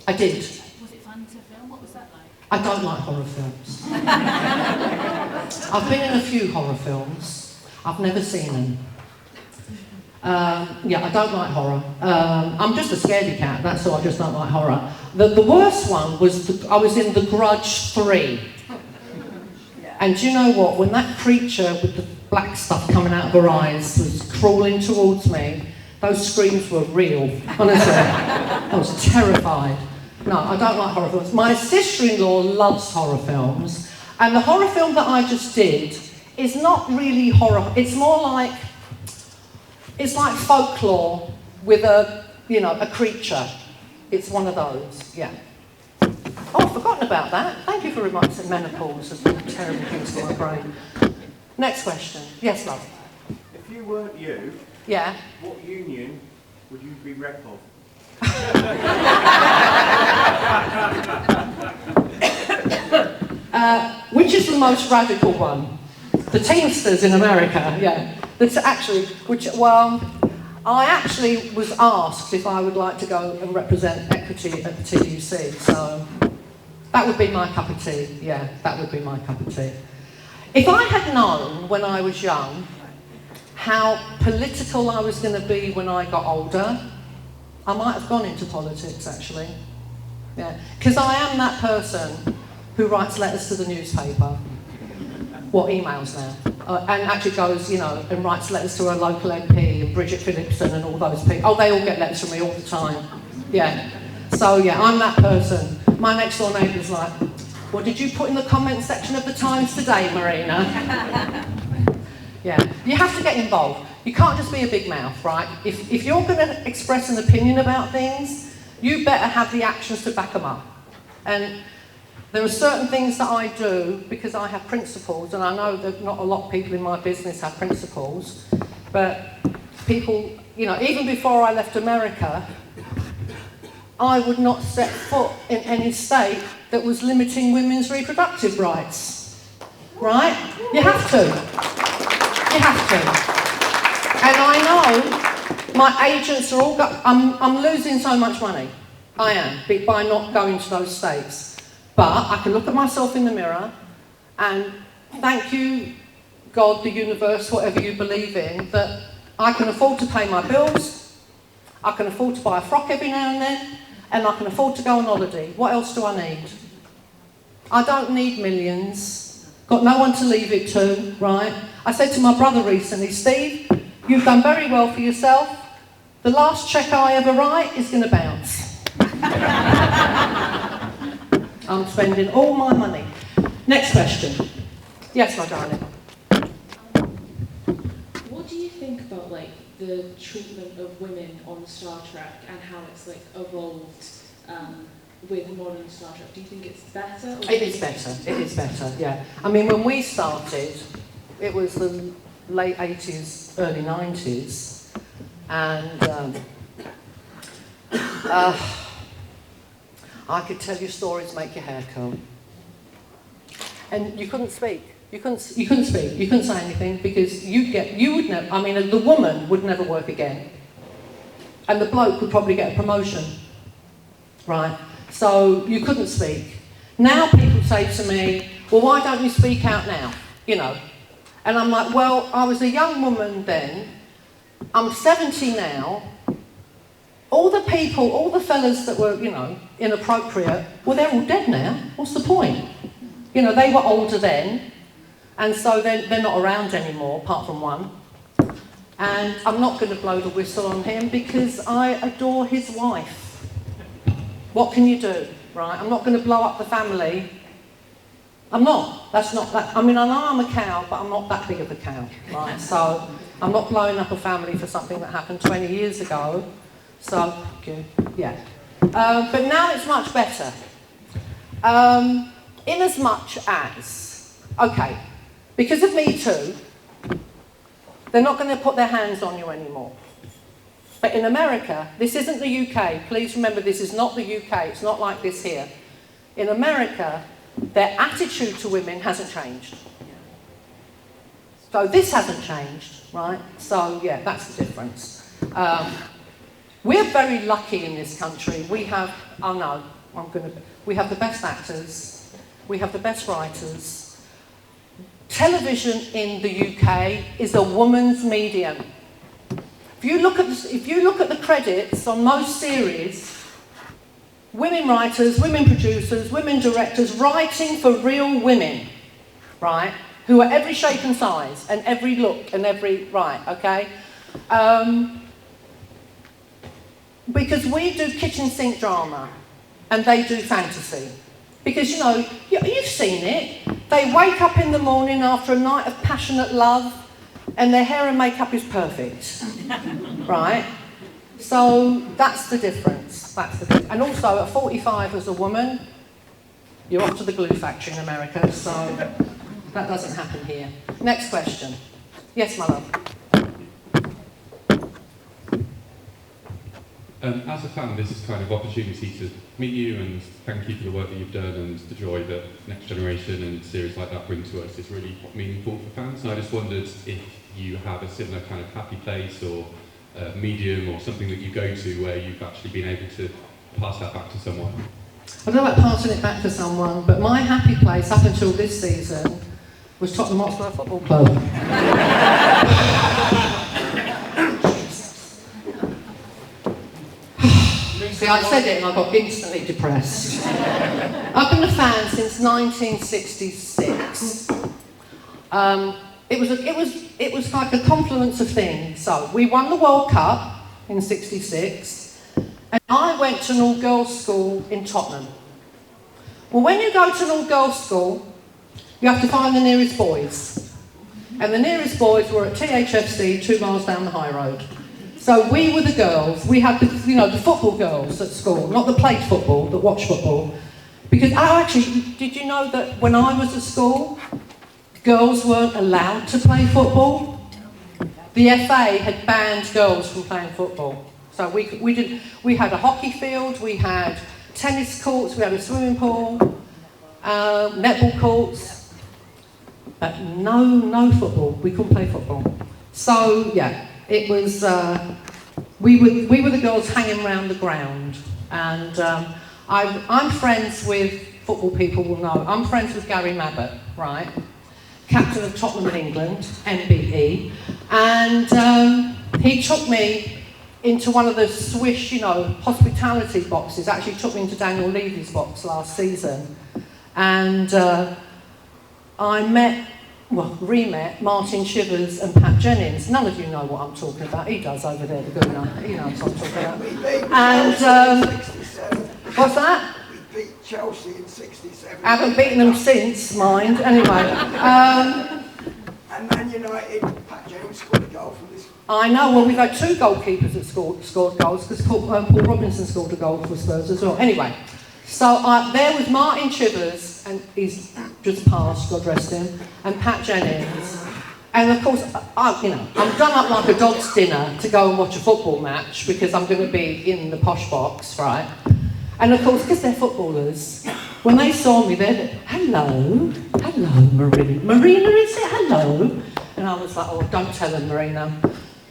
I did. Was it fun to film? What was that like? I don't like horror films. I've been in a few horror films. I've never seen them. Yeah, I don't like horror. I'm just a scaredy cat, that's all. I just don't like horror. The worst one was, I was in The Grudge 3. And do you know what? When that creature with the black stuff coming out of her eyes was crawling towards me, those screams were real, honestly. I was terrified. No, I don't like horror films. My sister-in-law loves horror films, and the horror film that I just did is not really horror. It's more like, it's like folklore with a creature. It's one of those, yeah. Oh, I've forgotten about that. Thank you for reminding me. Menopause has been terrible things to my brain. Next question. Yes, love. If you weren't you, yeah, what union would you be rep of? Which is the most radical one? The Teamsters in America, yeah. That's actually, I actually was asked if I would like to go and represent equity at the TUC, so that would be my cup of tea, yeah, that would be my cup of tea. If I had known when I was young how political I was going to be when I got older, I might have gone into politics, actually. Yeah, because I am that person who writes letters to the newspaper. What, emails now? And actually goes, and writes letters to a local MP and Bridget Phillipson and all those people. Oh, they all get letters from me all the time. Yeah. So, yeah, I'm that person. My next door neighbour's like, what did you put in the comment section of the Times today, Marina? Yeah. You have to get involved. You can't just be a big mouth, right? If you're going to express an opinion about things, you better have the actions to back them up. And there are certain things that I do because I have principles, and I know that not a lot of people in my business have principles, but people, even before I left America, I would not set foot in any state that was limiting women's reproductive rights. Right? You have to. You have to. And I know my agents are all, I'm losing so much money. I am, by not going to those states. But I can look at myself in the mirror and thank you, God, the universe, whatever you believe in, that I can afford to pay my bills, I can afford to buy a frock every now and then, and I can afford to go on holiday. What else do I need? I don't need millions. Got no one to leave it to, right? I said to my brother recently, Steve, you've done very well for yourself. The last cheque I ever write is going to bounce. I'm spending all my money. Next question. Yes, my darling. What do you think about the treatment of women on Star Trek and how it's evolved with modern Star Trek? Do you think it's better? Or It is better. It is better. Yeah. I mean, when we started, it was the late 80s, early 90s, and I could tell you stories make your hair curl. And you couldn't speak. You couldn't speak. You couldn't say anything because the woman would never work again. And the bloke would probably get a promotion. Right? So you couldn't speak. Now people say to me, well, why don't you speak out now? And I'm like, well, I was a young woman then. I'm 70 now. All the fellas that were, inappropriate, well, they're all dead now. What's the point? They were older then, and so they're not around anymore, apart from one. And I'm not going to blow the whistle on him because I adore his wife. What can you do, right? I'm not going to blow up the family. I'm not. That's not that. I mean, I know I'm a cow, but I'm not that big of a cow, right? So I'm not blowing up a family for something that happened 20 years ago. So, yeah. But now it's much better. In as much as, okay, because of Me Too, they're not going to put their hands on you anymore. But in America, this isn't the UK. Please remember, this is not the UK. It's not like this here. In America, their attitude to women hasn't changed. So this hasn't changed, right? So, yeah, that's the difference. We're very lucky in this country. We have, we have the best actors, we have the best writers. Television in the UK is a woman's medium. If you look at the credits on most series, women writers, women producers, women directors writing for real women, right? Who are every shape and size and every look and okay? Because we do kitchen sink drama and they do fantasy. Because, you know, you've seen it. They wake up in the morning after a night of passionate love and their hair and makeup is perfect, right? So that's the difference. And also at 45 as a woman, you're off to the glue factory in America, so that doesn't happen here. Next question. Yes, my love. As a fan, this is kind of opportunity to meet you and thank you for the work that you've done and the joy that Next Generation and series like that bring to us is really meaningful for fans. And I just wondered if you have a similar kind of happy place or medium or something that you go to where you've actually been able to pass that back to someone. I don't know about passing it back to someone, but my happy place up until this season was Tottenham Hotspur Football Club. See, I said it and I got instantly depressed. I've been a fan since 1966. It was like a confluence of things. So we won the World Cup in '66, and I went to an all-girls school in Tottenham. Well, when you go to an all-girls school, you have to find the nearest boys, and the nearest boys were at THFC, 2 miles down the high road. So we were the girls. We had the football girls at school, not the played football, that watched football. Because, did you know that when I was at school, girls weren't allowed to play football? The FA had banned girls from playing football. So we had a hockey field, we had tennis courts, we had a swimming pool, netball courts, but no football. We couldn't play football. So yeah, it was. We were the girls hanging around the ground, and I'm friends with football people will know. I'm friends with Gary Mabbott, right? Captain of Tottenham in England, MBE, and he took me into one of the Swish, hospitality boxes. Actually took me into Daniel Levy's box last season, and I re-met Martin Shivers and Pat Jennings. None of you know what I'm talking about. He does over there, the Gooner. He knows what I'm talking about. And what's that? Beat Chelsea in '67. I haven't beaten them since, mind. Anyway. And Man United, Pat Jennings scored a goal from this. I know, well, we've had 2 goalkeepers that scored goals, because Paul Robinson scored a goal for Spurs as well. Anyway, so there was Martin Shivers, and he's just passed, God rest him, and Pat Jennings. And of course, I'm done up like a dog's dinner to go and watch a football match, because I'm going to be in the posh box, right? And of course, because they're footballers, when they saw me, they're hello, Marina, is it? Hello. And I was like, oh, don't tell them, Marina.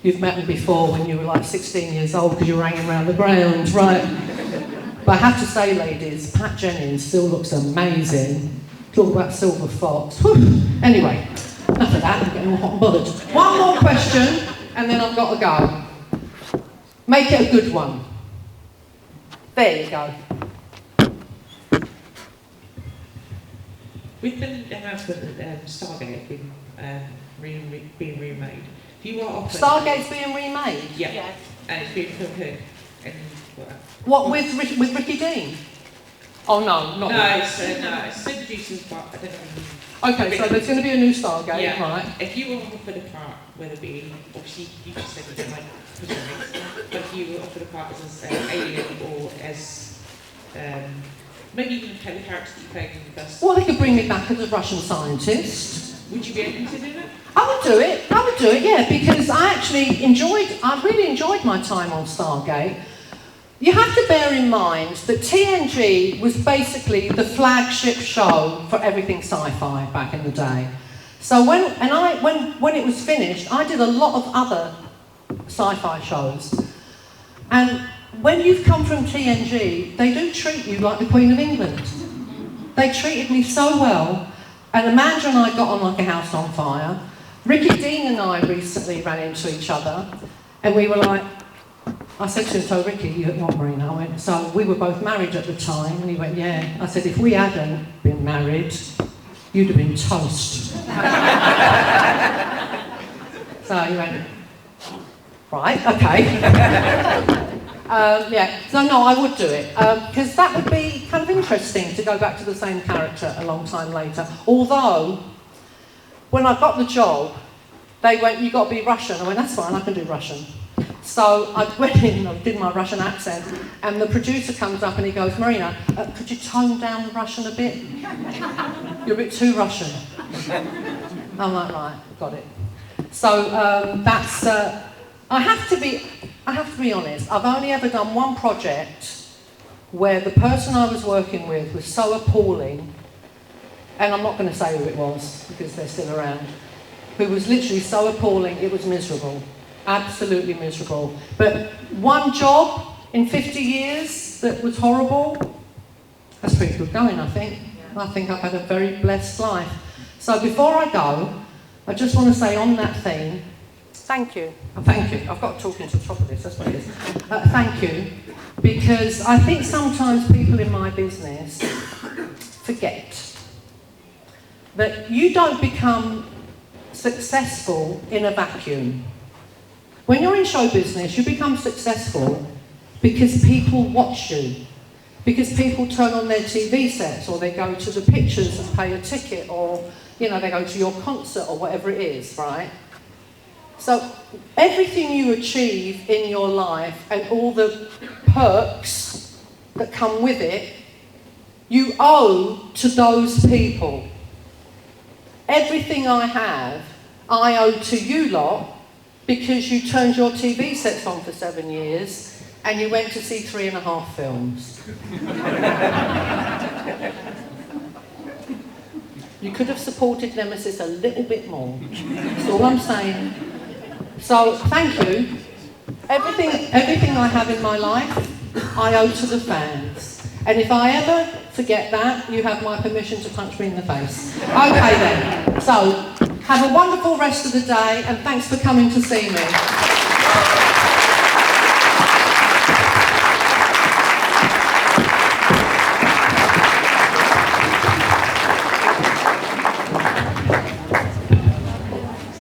You've met them before when you were like 16 years old because you were hanging around the ground, right? But I have to say, ladies, Pat Jennings still looks amazing. Talk about silver fox. Whew. Anyway, enough of that, I'm getting all hot and bothered. One more question, and then I've got to go. Make it a good one. There you go. With the announcement that Stargate being remade, if you are offered... Stargate's being remade? Yeah. And it's being filmed here. What, with Ricky Dean? Oh no, not it's the producers, but I don't know. Okay, so there's going to be a new Stargate, yeah. Right? If you were offered a part, whether it be, obviously you just said you don't like prisoners, but if you were offered a part as an alien or as, maybe even play the character that you played in the first... Well, they could bring me back as a Russian scientist. Would you be open to doing it? I would do it, yeah, because I really enjoyed my time on Stargate. You have to bear in mind that TNG was basically the flagship show for everything sci-fi back in the day. So when it was finished, I did a lot of other sci-fi shows. And when you've come from TNG, they do treat you like the Queen of England. They treated me so well, and Amanda and I got on like a house on fire. Ricky Dean and I recently ran into each other, and we were like, I said to him, so Ricky, you what, Marina? I went, so we were both married at the time, and he went, yeah. I said, if we hadn't been married, you'd have been toast. So he went, right, okay. Yeah, so no, I would do it, because that would be kind of interesting to go back to the same character a long time later. Although, when I got the job, they went, you've got to be Russian. I went, that's fine, I can do Russian. So I went in, I did my Russian accent, and the producer comes up and he goes, Marina, could you tone down the Russian a bit? You're a bit too Russian. I'm like, right, got it. So that's, I have to be honest, I've only ever done one project where the person I was working with was so appalling, and I'm not going to say who it was because they're still around, who was literally so appalling it was miserable. Absolutely miserable. But one job in 50 years that was horrible, that's pretty good going, I think. I think I've had a very blessed life. So before I go, I just want to say on that theme, thank you. Thank you. I've got to talk into the top of this, that's what it is. Thank you. Because I think sometimes people in my business forget that you don't become successful in a vacuum. When you're in show business, you become successful because people watch you, because people turn on their TV sets, or they go to the pictures and pay a ticket, or they go to your concert or whatever it is, right? So everything you achieve in your life and all the perks that come with it, you owe to those people. Everything I have, I owe to you lot, because you turned your TV sets on for 7 years and you went to see 3.5 films. You could have supported Nemesis a little bit more. That's all I'm saying. So, thank you. Everything I have in my life, I owe to the fans. And if I ever forget that, you have my permission to punch me in the face. Okay then. So, have a wonderful rest of the day, and thanks for coming to see me.